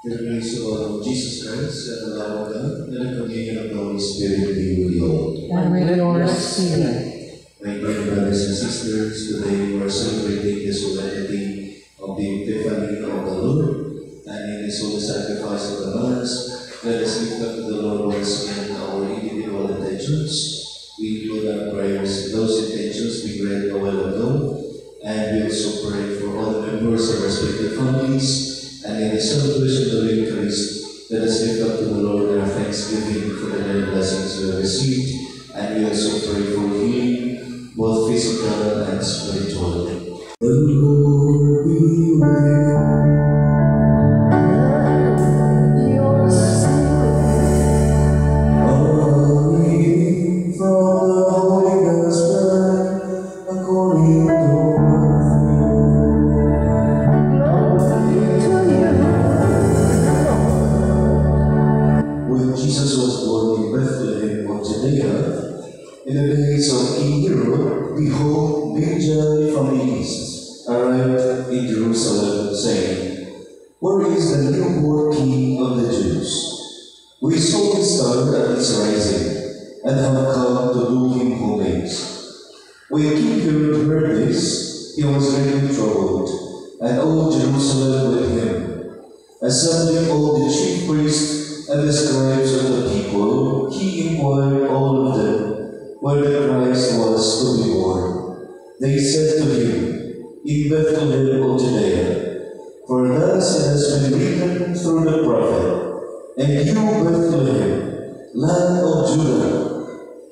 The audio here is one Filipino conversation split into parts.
The grace of our Lord Jesus Christ and the love of God and the communion of the Holy Spirit be with you all. And with your spirit. My dear brothers and sisters, today we are celebrating the solemnity of the Epiphany of the Lord, and in this holy sacrifice of the Mass, let us lift up to the Lord once again our individual intentions. We include our prayers, those intentions we read a while ago, and we also pray for all the members of respective families. And in the celebration of the Eucharist, let us lift up to the Lord our thanksgiving for the many blessings we have received, and we also pray for healing, both physical and spiritual. The Lord be with you. In the days of King Herod, behold, Magi from the east arrived in Jerusalem, saying, Where is the newborn King of the Jews? We saw his star at its rising, and have come to do him homage. When King Herod heard this, he was greatly troubled, and all Jerusalem with him. Assembling all the chief priests and the scribes of the people, he inquired all of them where the Christ was to be born. They said to him, In Bethlehem of Judea, for thus it has been written through the prophet, And you, Bethlehem, land of Judah,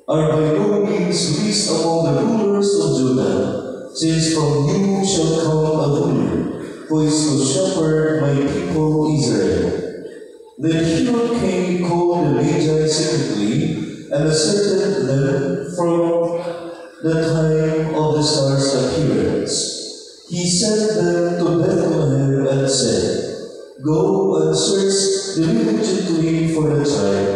are by no means least among the rulers of Judah, since from you shall come a ruler, who is to shepherd my people Israel. Then Herod came, called the Magi secretly, and ascertained them from the time of the star's appearance. He sent them to Bethlehem and said, Go and search diligently for the child.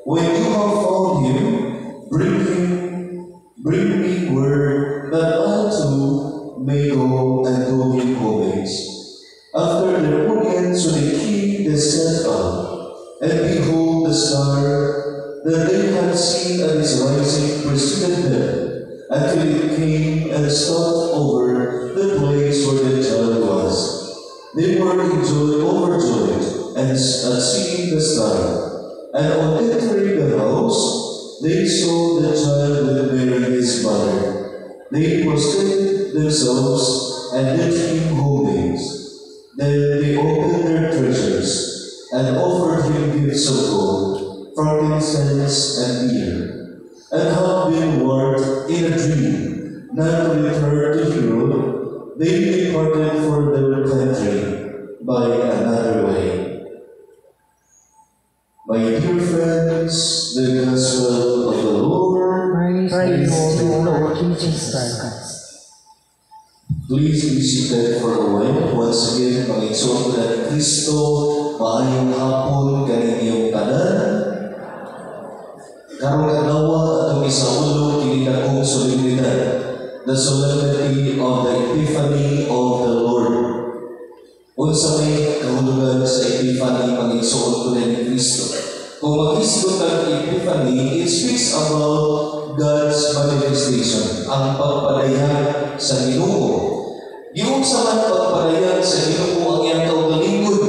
When you have found him, bring me word that I too may go and do him homage. After their audience with the king, they set out, and behold, the star that they had seen at its rising preceded them, until it came and stopped over the place where the child was. They were overjoyed at seeing the star, and on entering the house, they saw the child with Mary his mother. They prostrated themselves and did him homage. Then they opened their treasures and offered him gifts of gold, frankincense, and myrrh, and had been warned in a dream not to return to Herod. They departed for their country by another way. My dear friends, the Gospel of the Lord. Praise to Lord Jesus Christ. Please be seated for a while. Once again, Panginoon na ni Kristo, maayong hapon kaninyong tanan. Karong adlaw atong isaulo kini dakong solemnidad, the solemnity of the Epiphany of the Lord. Unsa may kahulugan sa Epiphany, Panginoon ko na ni Kristo. Kung mag-isgot ang Epiphany, it speaks about God's manifestation, ang pagpadayag sa Ginoo. Yung sa man pagpadayag sa Ginoo ang iyang kaugalingod,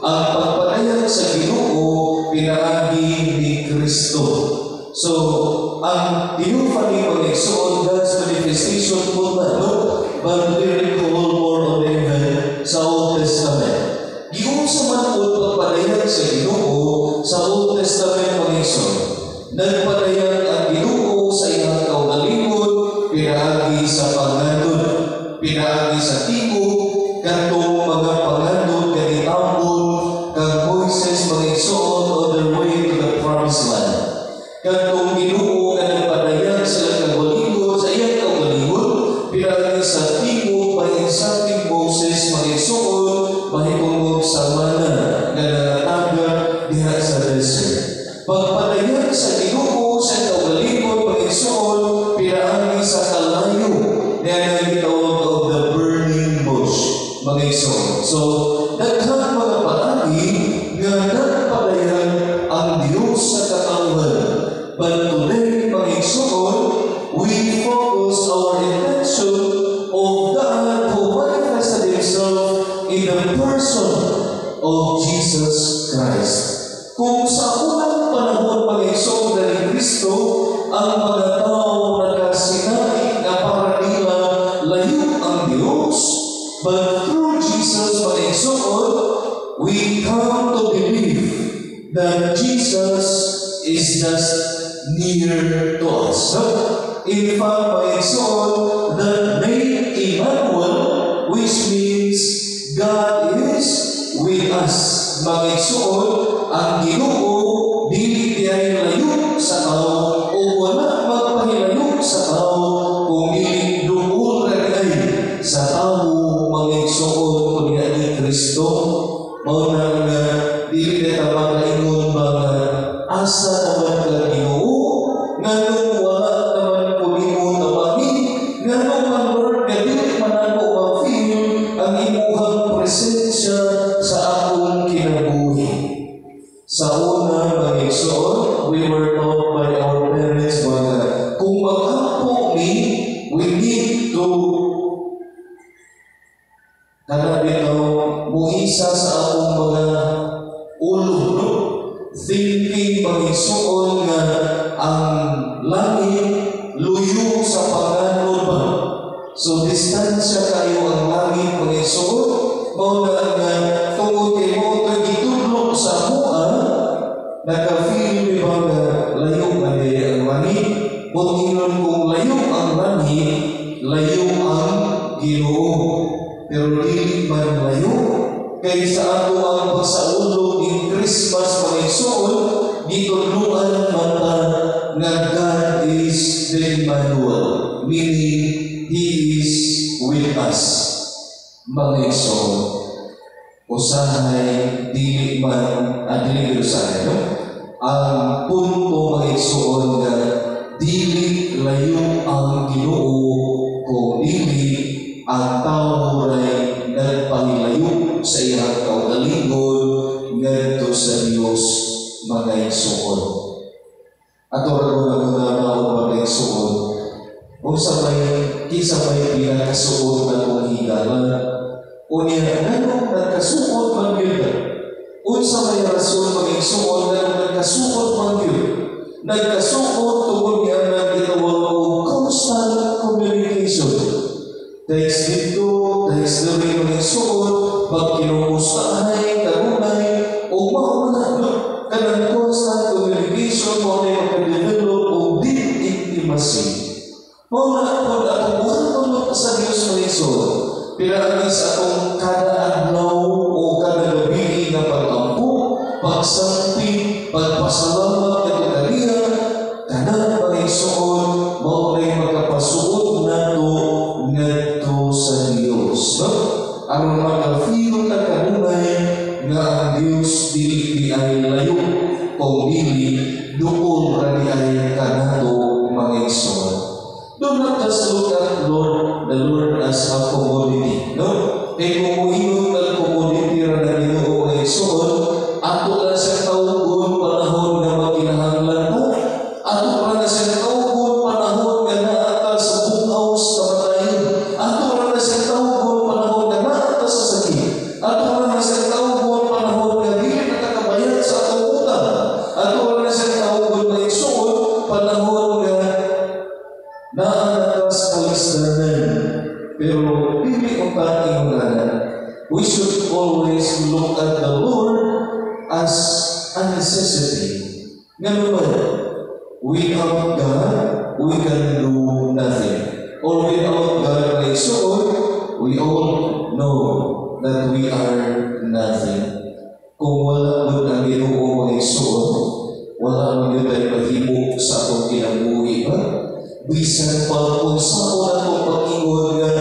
ang pagpadayag sa Ginoo pinaagi ni Kristo. So, ang Epiphany Panginoon, God's manifestation po na, but very called more on the event sa Old Testament. Yung sa man po pagpadayag sa Ginoo sa Old Testament Panginoon, nagpadayag ang Ginoo sa iyang kaugalingod, pinaagi sa pangandod, pinaagi sa tingog, kantong mga pangandod, kanitambon, kang Moises Panginoon on their way to the promised land. Kantong Ginoo na nagpadayag sa kaugalingod, sa iyang kaugalingod, pinaagi sa tingog, pahinsating Moses Panginoon, mahitungod sa mana na nangatagad diha sa desert. Pagpadayag sa Ginoo sa kaugalingod, Panginoon, pinaagi sa kalayo na nagitawag of the burning bush, Panginoon. So, daghang mga paagi of Jesus Christ. Kung sa unang panahon pag-exalta ni Kristo, ang mga tao nagkasinaing na para nila layo ang Diyos, but through Jesus pag-exalt, we come to believe that Jesus is just near to us. So, in fact, pag-exalt, the name Emmanuel, which means God is with us. Mag-exalt, ang Ginoo dili ay layo sa tao o wala magpahilayo sa tao kung dili duol ay sa tao mag-exalt kunya ni Kristo. Mao na nga dili na magaingon mga asa naman ka Ginoo nganong wala naman kulimon nawahi nganong man Lord nga dili man ako ma-feel ang imuhang presensya sa akong kinabuhi. Sa una, mag-exalt, we were taught by our parents na kung mag-ampo ni, we need to muisa sa akong mga ulo, no? Thinking, mag-exalt nga ang langit luyo sa panganod ba. So, distansya kayo ang langit, mag-exalt, mauna nga tungod kay mo ito gitulog sa mua, naka-feel mi ba nga layo nga ang langit? Kung inon kung layo ang langit, layo ang Ginoo. Pero dili man layo, kay sa ato ang pagsaulog in Christmas mag-exalt, gituluan mata nga God is the Emmanuel, meaning He is with us. Mag-exalt. Usahay, dili man, dili usahay, no? Ang punto mag-exalt nga, dili layo ang Ginoo kung dili ang tao ray nagpahilayo sa iyang kaugalingon ngadto sa Dios mag-exalt. Ato ra na mag-exalt. Usabay kisabay pinakasuot na kong higala. Unya nanong nagkasuot man yun. Unsa may rason mag-exalt nanong nagkasuot man yun. Nagkasuot tungkol niya na gitawag o constant communication. Dahil dito, dahil sa rin mag-exalt, pagkinumustahay, kanunay, o mauna, kanang constant communication mo na makadevelop o deep intimacy. Mauna po na atong buhat sa Diyos mag-exalt. Pinaagis atong kada adlaw o kada gabi na pag-ampo, pagsampi, pagpasalamat at kaliya, kanang mag-exalt, maunay magkapasuot na to ngadto sa Dios. Aron maka-feel na kanunay nga ang Dios dili ay layo kung dili duol ra ay kanato mag-exalt. Do not just look at the Lord as a commodity, no? Kaya kung muhinog ng commodity ra na Ginoo mag-exalt, ato na sa kaugon panahon na magkinahanglan ta, ato ra na sa kaugon panahon nga naata sa bungaw sa kamatayon, ato ra na sa kaugon panahon nga naata sa sakit, ato ra na sa kaugon panahon nga dili nakakabayad sa atong utang, ato ra na sa kaugon mag-exalt panahon nga naatas kalistanan. Pero dili upat ingulanan. We should always look at the Lord as a necessity. Nga naman, without God, we can do nothing. Or without God, like so, we all know that we are nothing. Kung wala mo ang Ginoo mga isuot, wala mo yun ay mahimok sa atong kinabuhi ba? Bisan pa kung saan na kong pag-ingon nga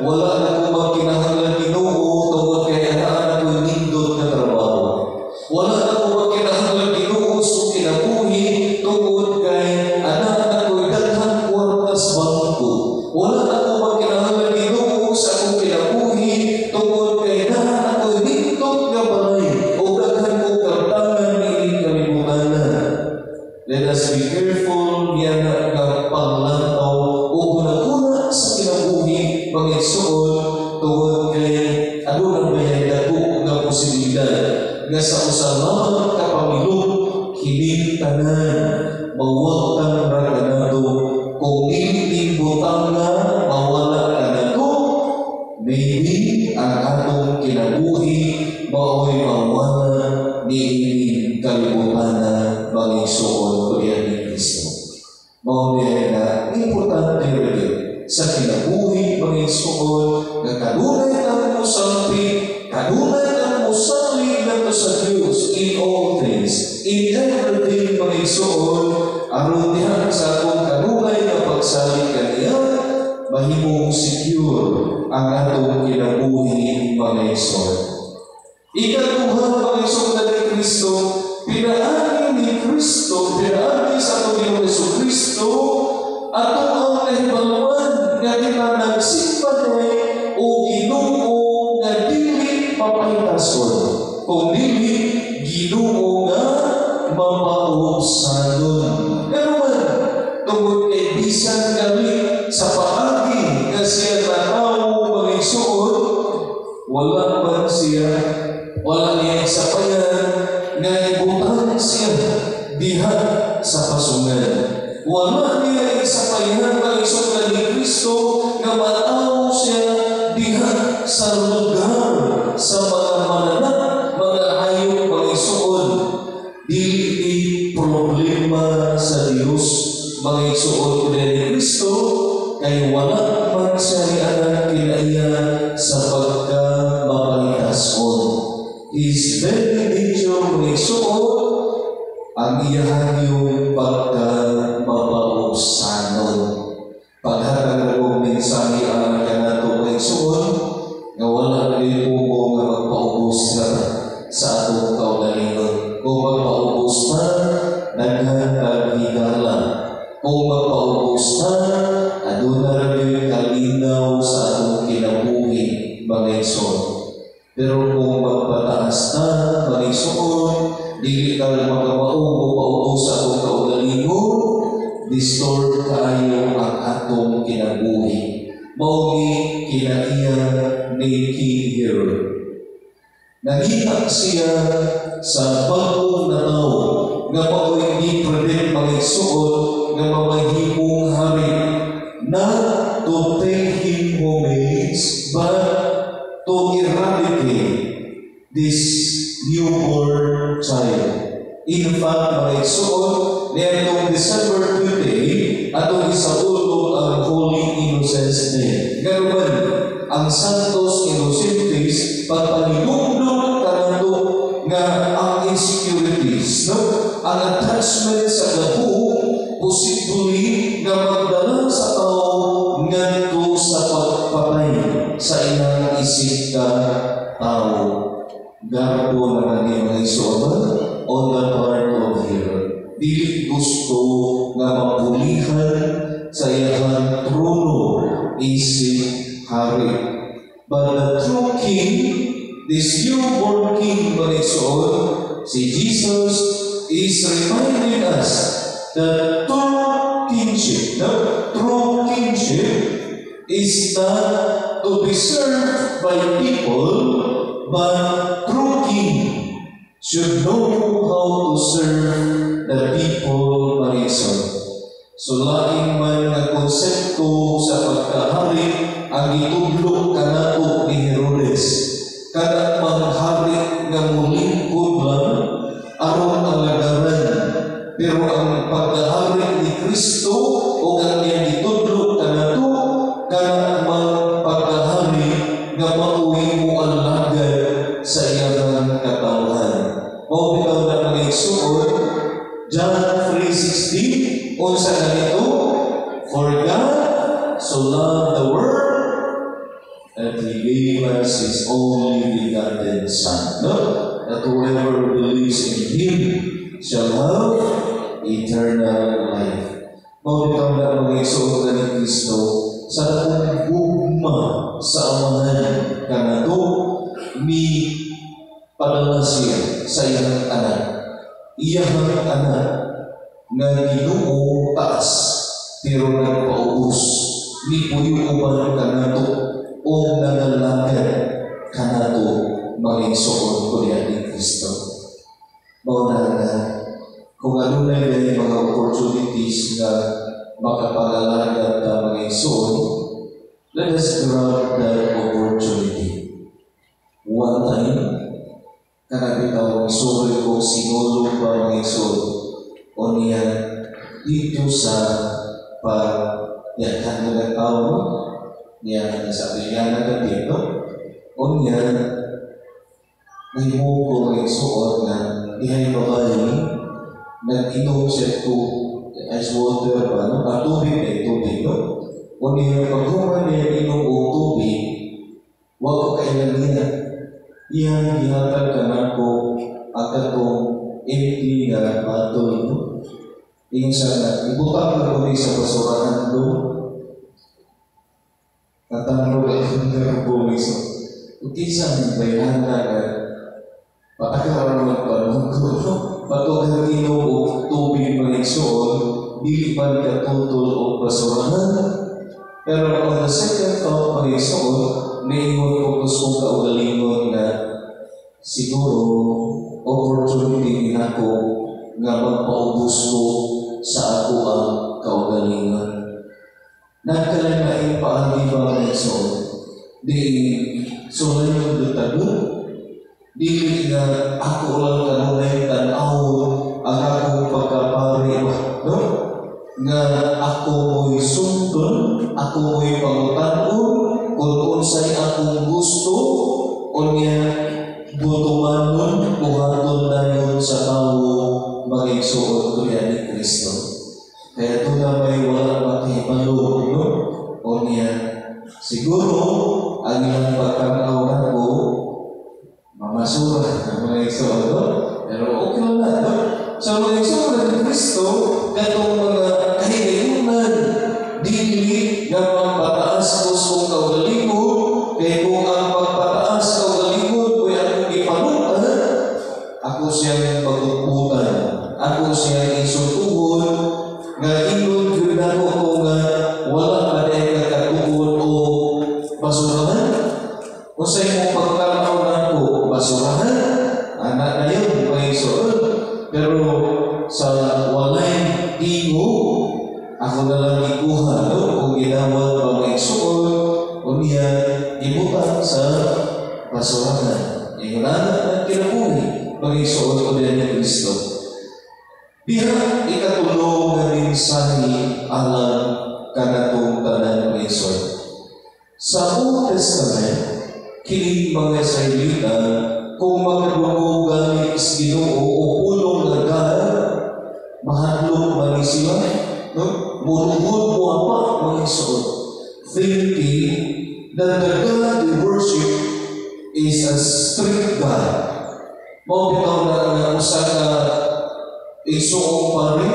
wala na kong magkinahanglan Ginoo tungkol kay anaan ako'y nindot na trabaho. Wala na kong magkinahanglan Ginoo sa kinabuhi tungkol kay anaan ako'y daghang kwartas bangko. Wala na kong magkinahanglan Ginoo sa akong kinabuhi tungkol kay anaan ako'y nindot nga balay o daghang kong kartangan ni kalimutan. Let us be careful yan ang panglantaw o kung nga sa usalamang kapamilog hiling tanan mawag kang raganado kung iniimbutang na mawala ka na to maybe ang atong kinabuhi mao'y mawala ni kalibutan na magigsuon ko yan ni Kristo. Mao'y na importante rin sa kinabuhi magigsuon na kanunay ang musampi, kanunay ang musampi na to sa Diyos in all things, in everything magigsuon, aron dihan sa akong kanunay na pagsalik kaniya, mahimong secure ang atong kinabuhi magigsuon. Ikatuhan magigsuon na ni Kristo, pinaani ni Kristo, pinaani sa atong Ginoo Jesucristo, atong ang nahibaluan nga kita nagsimbanay o Ginoo nga dili mapahitason, kung dili Ginoo nga mapausanon. Pero man, tungod kay bisan kami sa paagi nga siya tanaw magigsuon, wala man siya, wala niya sapayan nga ibutan siya diha sa pasungan. Wala niya sapayan nga isunan ni Kristo nga mataw siya diha sa lugar sa mga mananap, mga hayop magigsuon. Dili problema sa Dios magigsuon ni Kristo kay wala man siya ni anak kinaiya sa pagka-mapalitason. His very nature magigsuon ang iyahan yung pagka-mapausanon. Paghatag ng mensahe ang kanato magigsuon nga wala rin po nga magpaubos na sa atong kaugalingon. Kung magpaubos na, daghan kaghigala. Kung magpaubos na, aduna rin kalinaw sa atong kinabuhi magigsuon. Pero kung magpataas na magigsuon, dili ka magpaubos sa atong kaugalingon, distort kayo ang atong kinabuhi. Mauni kinaiya ni King Herod. Nakita siya sa bagong nanaw nga mao'y i-predict magigsuon nga mamahimong hari na to take him homage but to eradicate this newborn child. In fact, magigsuon nitong December 28 atong isaulog ang Holy Innocents Day. Garuman, ang Santos Innocentes pagpanilundog kanando nga ang insecurities, no? Ang attachment sa gabu posibleng nga magdala sa tao ngadto sa pagpatay sa ilang isip ka tao. Garbo na kani magigsuon on the part of Herod. Dili gusto nga mapulihan sa iyang trono isip hari. But the true king, this newborn king magigsuon, si Jesus is reminding us that true kingship is not to be served by people, but true king should know how to serve the people magigsuon. So laing man nga konsepto sa pagkahari ang itudlo kanato ni Herodes. Kada manghari nga mulingkod lang aron ang lagaran. Pero ang pagkahari ni Kristo o ang niyang itudlo kanato kada mang pagkahari nga mauwi mo ang lagad sa iyang katawhan. O bitaw na magigsuon, John 3:16, unsa ganito? For God so loved the world that He gave us His only begotten Son, no? That whoever believes in Him shall have eternal life. Mabitaw na magigsuon na ni Kristo sa atong gugma sa amahan kanato ni padala siya sa iyang anak. Iyang anak nga Ginoo taas pero nagpaubos ni puyuban kanato o nanalagad kanato magigsuon ko ni Kristo. Mauna na, kung ano na yung mga opportunities na makapag-alagad na mga igsoon, let us grab that opportunity. One time, kanabitaw ang sorry kong sinulong pa mga igsoon, o niya dito sa pagyahan na nagtao, niya nasabi niya na dito, o niya nahimuko ko mga igsoon na ihay babae, nag-inom siya to ice water ba, no? Tubig na tubig, no? O niya, pag-human niya inom o tubig, huwag ko kailan niya. Iyan, ihatag ka na ko at akong empty na batol, no? Iyon sana, ibutang na ko sa basurahan doon. Tatanong ko yung narubong iso. Kung kinsan, bayahan na na, patakaraman magpanong ko, no? Patugang inom o tubig mga igsoon, dilipan ka tutol o basurahan. Pero on the second thought mga igsoon, naingon ko gusto kong kaugalingon na siguro opportunity din ako nga magpaubos ko sa ako ang kaugalingon. Nagkalain paagi ba mga igsoon? Di sulay yung dutago? Di nga ako lang kanunay tanawon ang akong pagkapari, no? Nga ako mo'y sundon, ako mo'y pangutan-on, kung unsay akong gusto, o niya butumanon, buhaton na yun sa tao mag-igsuon ko yan ni Kristo. Kaya ito na may walang makihipalo, no? O niya, siguro, ang ilang pagkanaw na ko, mamasura ng mga igsoon, no? Pero okay lang na, no? Sa mga igsoon ng Kristo, katong mga kahilingunan, dili na magpataas ko sa kaugalingon, kaya kung ang magpataas kaugalingon, kaya akong ipanutan, ako siyang pagtututan, ako siyang isutugon, nga ingon yun ako kung wala pa din kakatugon o basurahan. Kung sa imong pagkamaw na ko, basurahan, anak na yun, mga igsoon. Pero sa walay tingo, ako na lang ikuha, no? Kung ginawal pa mga igsoon, o niya ibutan sa basurahan. Yung anak na kinabuhi, mga igsoon ko din ni Kristo. Biya ikatulong na minsahe alam kanatong tanan ng igsoon. Sa Old Testament, kining mga Israelita, kung magdungo gamit is Ginoo o ulong na God, mahadlok man sila, no? Muruhod mo apa mga igsoon, thinking that the God they worship is a strict God. Mao bitaw na usa ka igsoong pare,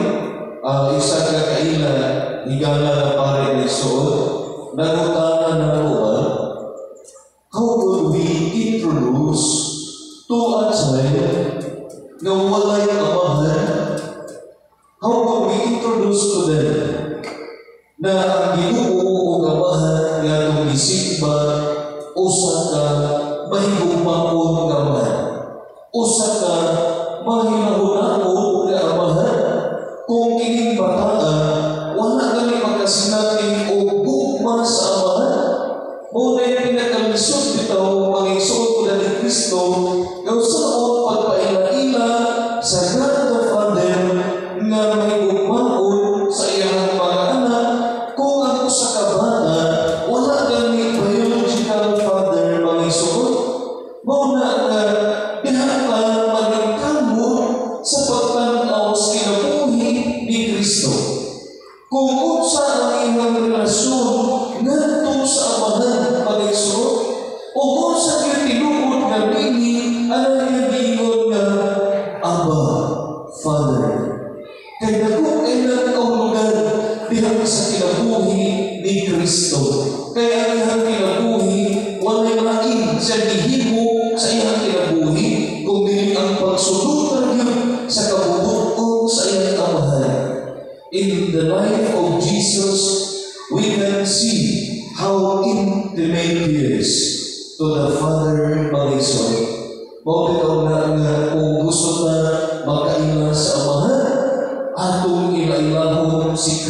isa ka kaila higala na pare ng igsoon, nagutanan na buwan. How could we introduce to a child na walay amahan? How could we introduce to them na ang Ginoo o amahan nga itong isimba, usa ka mahigugmakon nga amahan, usa ka mahinahunaon nga amahan? Kung kining bataan, wala gali magkasinating o gugma sa amahan. Muna yung pinakalisod bitaw, mga igsoon ko na ni Kristo, yung saan pagpaila-ila sa God the Father nga may gugmaon sa iyang mga anak. Kung ako sa kabata, wala gani biological father, mga igsoon. Muna nga, diha ka maging kamot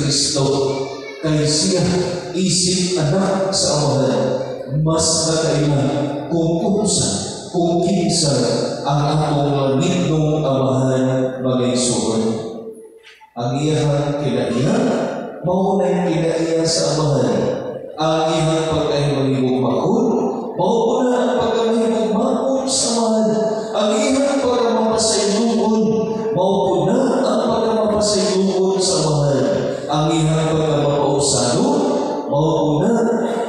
Kristo kay siya isip anak sa Amahan, mas nakailan kung kinsa ang atong langitnong Amahan mag-igsoon. Ang iyang kinaiya, mao na yung kinaiya sa Amahan. Ang iyang pagkahimahimong mahal, mao na ang pagkahimahimong mahal sa Amahan. Ang iyang pagkamapasayungon, mao na ang pagkamapasayungon sa Amahan. Ang iyang pagkamapausano, mao na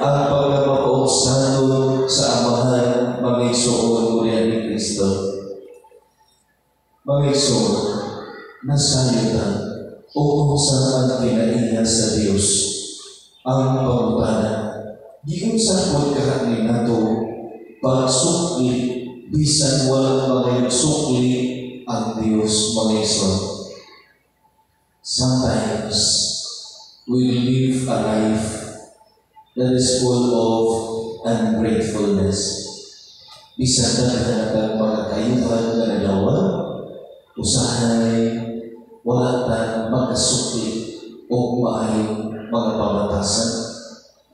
ang pagkamapausano sa Amahan, mag-igsoon ulihan ni Kristo. Mag-igsoon, nasayutan, o kung saan kinaiya sa Diyos ang pangutana. Di sa pagkakani nato pagsukli bisan walang mga sukli ang Diyos mag-igsoon. Sometimes we live a life that is full of ungratefulness. Bisan na ang mga kayuhan na nagawa, usahay, wala na magkasukli o maayong mga pamatasan.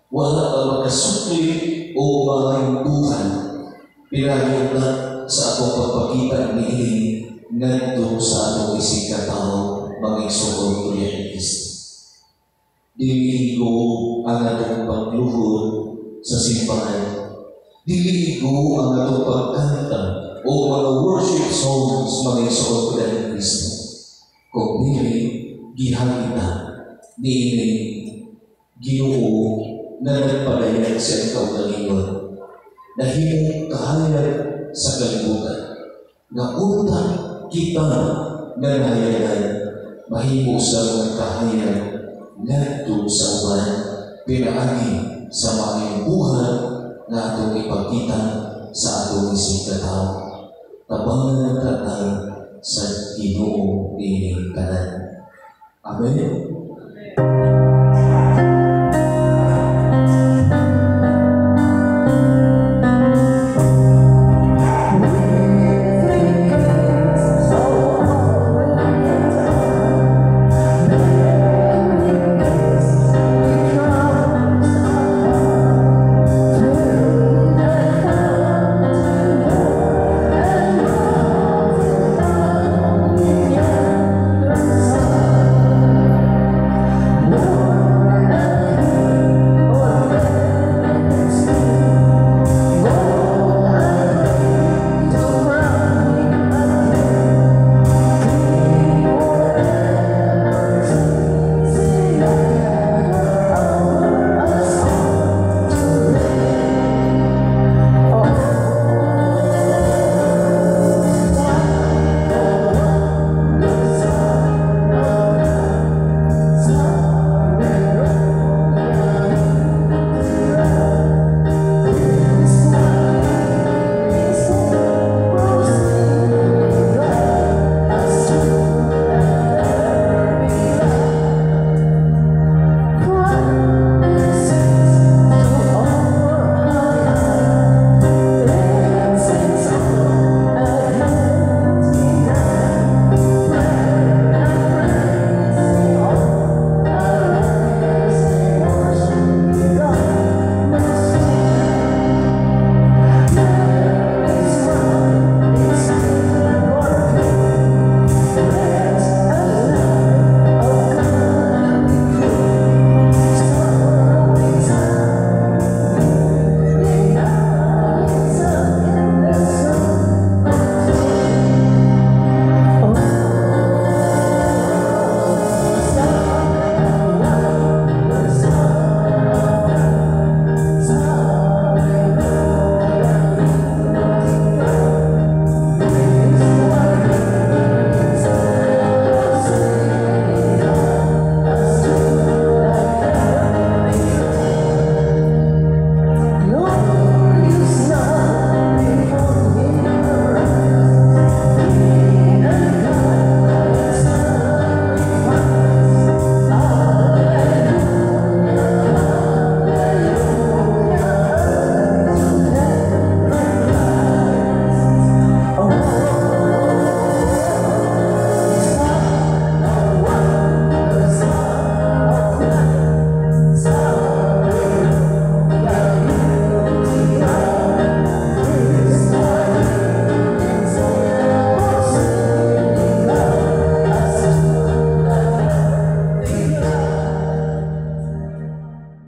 Wala na magkasukli o maayong buhan. Pinayon na sa akong pagpakita ni Iling ngadto sa atong isig katao mag-igsoon ulihan ni Kristo. Dili ko ang atong pagluhod sa simbahan. Dili ko ang atong pagkanta o mga worship songs mag-igsoon ulihan ni Kristo. Kung dili, gihangita ni Iling Ginoo na nagpadayag sa kaugalingon, na himong kahayag sa kalibutan, na utang kita na nahayagan, mahimo sa mga kahayag ngadto sa uban, pinaagi sa mga buhat na atong ipakita sa atong isig katao. Tabangan ng katay sa Ginoo ining tanan. Amen.